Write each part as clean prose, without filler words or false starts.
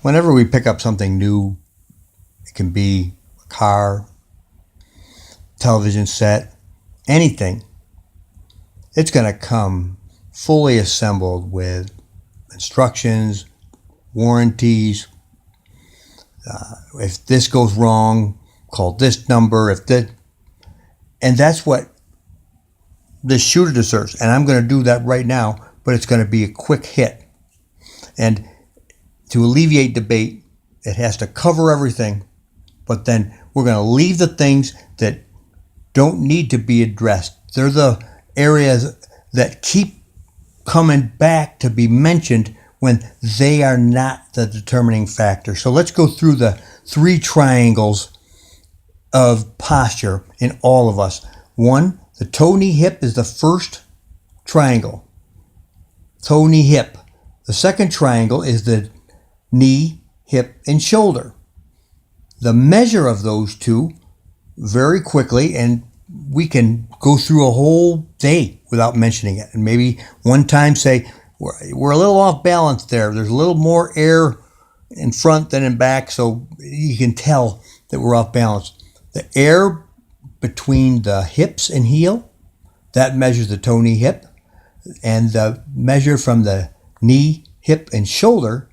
Whenever we pick up something new, it can be a car, television set, anything, it's going to come fully assembled with instructions, warranties. If this goes wrong, call this number. And that's what this shooter deserves. And I'm going to do that right now, but it's going to be a quick hit. And to alleviate debate, it has to cover everything, but then we're going to leave the things that don't need to be addressed. They're the areas that keep coming back to be mentioned when they are not the determining factor. So let's go through the 3 triangles of posture in all of us. 1, the toe, knee, hip is the first triangle. Toe, knee, hip. The second triangle is the knee, hip, and shoulder. The measure of those two, very quickly, and we can go through a whole day without mentioning it. And maybe one time say, we're a little off balance there. There's a little more air in front than in back, so you can tell that we're off balance. The air between the hips and heel, that measures the toe, knee, hip. And the measure from the knee, hip, and shoulder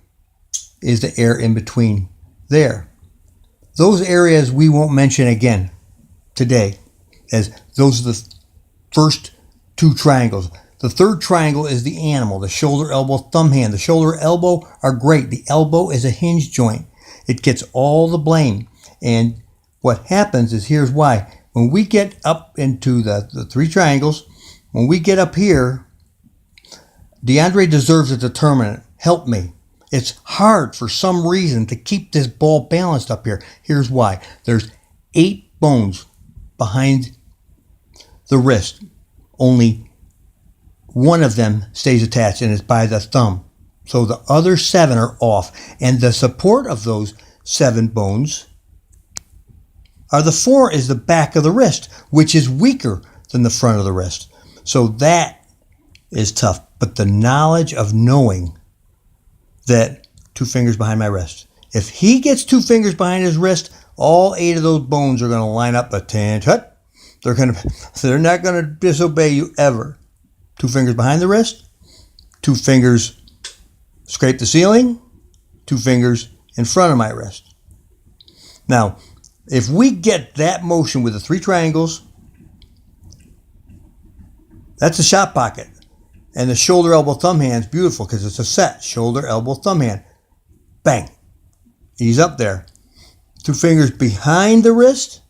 is the air in between there. Those areas we won't mention again today, as those are the first 2 triangles. The third triangle is the animal, the shoulder, elbow, thumb, hand. The shoulder, elbow are great. The elbow is a hinge joint. It gets all the blame. And what happens is, here's why. When we get up into the 3 triangles, when we get up here, DeAndre deserves a determinant. Help me. It's hard for some reason to keep this ball balanced up here. Here's why. There's 8 bones behind the wrist. Only one of them stays attached, and it's by the thumb. So the other 7 are off. And the support of those 7 bones are the 4 is the back of the wrist, which is weaker than the front of the wrist. So that is tough. But the knowledge of knowing that 2 fingers behind my wrist. If he gets 2 fingers behind his wrist, all 8 of those bones are going to line up a tut. They're not going to disobey you ever. 2 fingers behind the wrist, 2 fingers scrape the ceiling, 2 fingers in front of my wrist. Now, if we get that motion with the 3 triangles, that's a shot pocket. And the shoulder, elbow, thumb hand is beautiful because it's a set. Shoulder, elbow, thumb hand. Bang. He's up there. 2 fingers behind the wrist.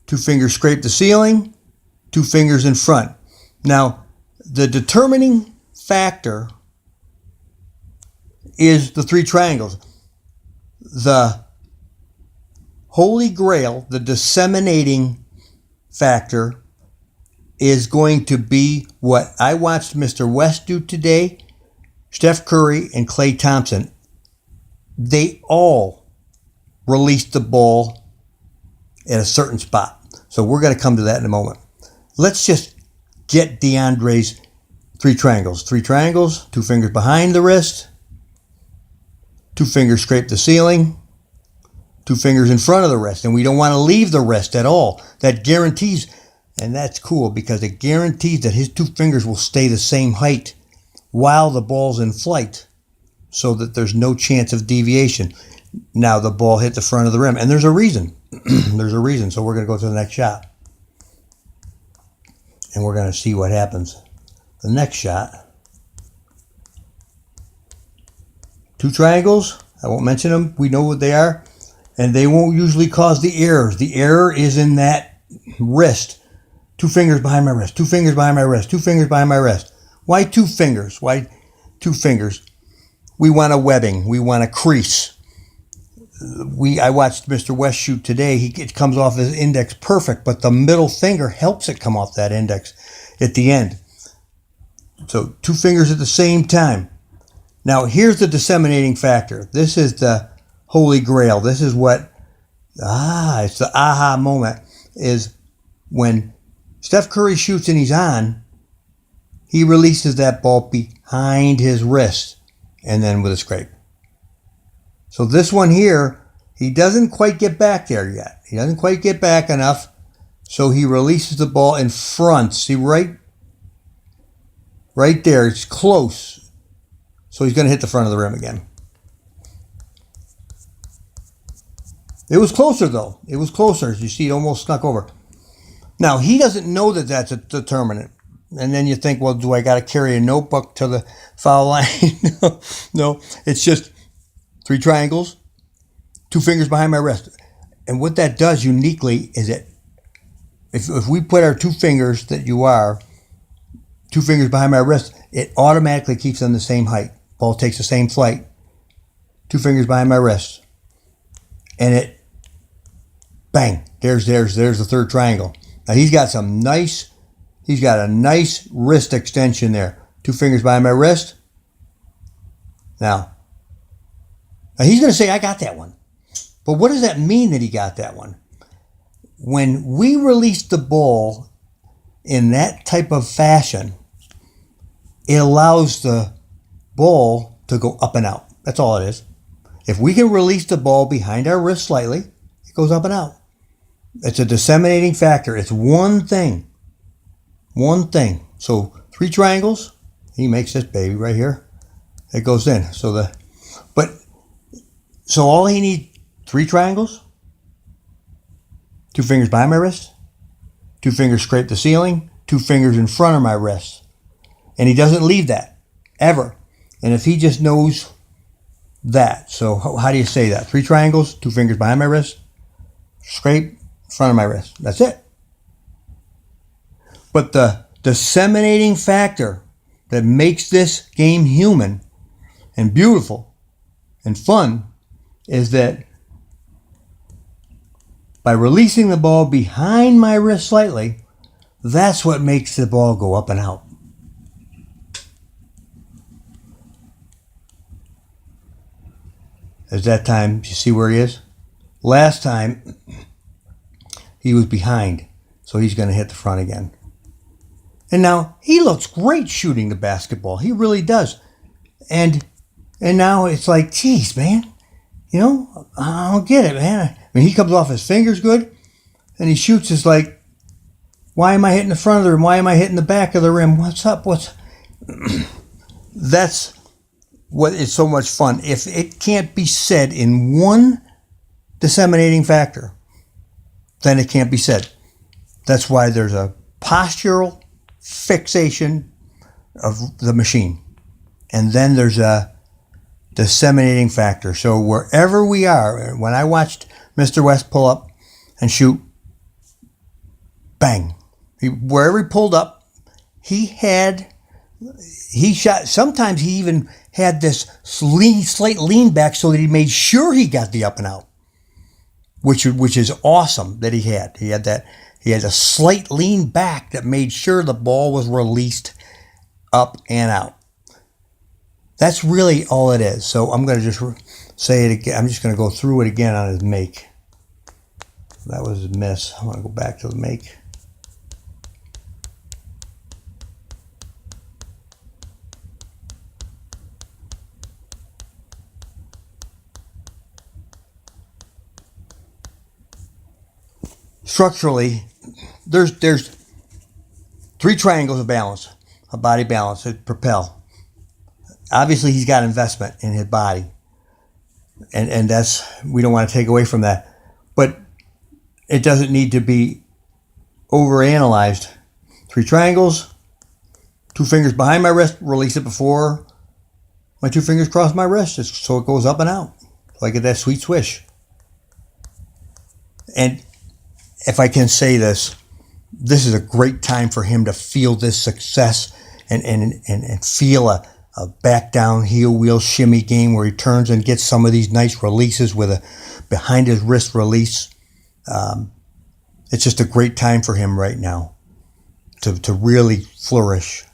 2 fingers scrape the ceiling. 2 fingers in front. Now, the determining factor is the 3 triangles. The Holy Grail, the disseminating factor, is going to be what I watched Mr. West do today, Steph Curry and Klay Thompson. They all released the ball at a certain spot. So we're going to come to that in a moment. Let's just get DeAndre's 3 triangles. 3 triangles, 2 fingers behind the wrist, 2 fingers scrape the ceiling, 2 fingers in front of the wrist. And we don't want to leave the wrist at all. That guarantees. And that's cool because it guarantees that his 2 fingers will stay the same height while the ball's in flight so that there's no chance of deviation. Now the ball hit the front of the rim. And there's a reason. There's a reason. So we're going to go to the next shot. And we're going to see what happens. The next shot. 2 triangles. I won't mention them. We know what they are. And they won't usually cause the errors. The error is in that wrist. 2 fingers behind my wrist, 2 fingers behind my wrist, 2 fingers behind my wrist. Why 2 fingers? Why 2 fingers? We want a webbing. We want a crease. I watched Mr. West shoot today. It comes off his index perfect, but the middle finger helps it come off that index at the end. So 2 fingers at the same time. Now here's the disseminating factor. This is the Holy Grail. This is what, it's the aha moment, is when Steph Curry shoots and he's on, he releases that ball behind his wrist and then with a scrape. So this one here, he doesn't quite get back there yet. He doesn't quite get back enough. So he releases the ball in front. See, right there. It's close. So he's going to hit the front of the rim again. It was closer, though. It was closer. As you see, it almost snuck over. Now, he doesn't know that that's a determinant. And then you think, well, do I got to carry a notebook to the foul line? No, it's just 3 triangles, 2 fingers behind my wrist. And what that does uniquely is that if we put our 2 fingers that you are, 2 fingers behind my wrist, it automatically keeps them the same height. Ball takes the same flight. 2 fingers behind my wrist. And it, bang, there's the 3rd triangle. Now he's got a nice wrist extension there. 2 fingers behind my wrist. Now he's going to say, I got that one. But what does that mean that he got that one? When we release the ball in that type of fashion, it allows the ball to go up and out. That's all it is. If we can release the ball behind our wrist slightly, it goes up and out. It's a disseminating factor. It's one thing. One thing. So 3 triangles. He makes this baby right here. It goes in. So all he needs, 3 triangles, 2 fingers behind my wrist, 2 fingers scrape the ceiling, 2 fingers in front of my wrist. And he doesn't leave that, ever. And if he just knows that. So how do you say that? 3 triangles, 2 fingers behind my wrist, scrape, front of my wrist. That's it. But the disseminating factor that makes this game human and beautiful and fun is that by releasing the ball behind my wrist slightly, that's what makes the ball go up and out. As that time, you see where he is? Last time, he was behind, so he's going to hit the front again. And now, he looks great shooting the basketball. He really does. And now it's like, geez, man, you know, I don't get it, man. I mean, he comes off his fingers good, and he shoots is like, why am I hitting the front of the rim? Why am I hitting the back of the rim? What's up? That's what is so much fun. If it can't be said in one disseminating factor, then it can't be said. That's why there's a postural fixation of the machine. And then there's a disseminating factor. So wherever we are, when I watched Mr. West pull up and shoot, bang. Wherever he pulled up, he shot. Sometimes he even had this slight lean back so that he made sure he got the up and out, which is awesome that he had. He had a slight lean back that made sure the ball was released up and out. That's really all it is. So I'm going to just say it again. I'm just going to go through it again on his make. That was a miss. I want to go back to the make. Structurally, there's 3 triangles of balance, a body balance, a propel. Obviously, he's got investment in his body, and that's, we don't want to take away from that. But it doesn't need to be overanalyzed. 3 triangles, 2 fingers behind my wrist, release it before my 2 fingers cross my wrist, so it goes up and out, like that sweet swish. And if I can say this is a great time for him to feel this success and feel a back down heel wheel shimmy game where he turns and gets some of these nice releases with a behind his wrist release. It's just a great time for him right now to really flourish.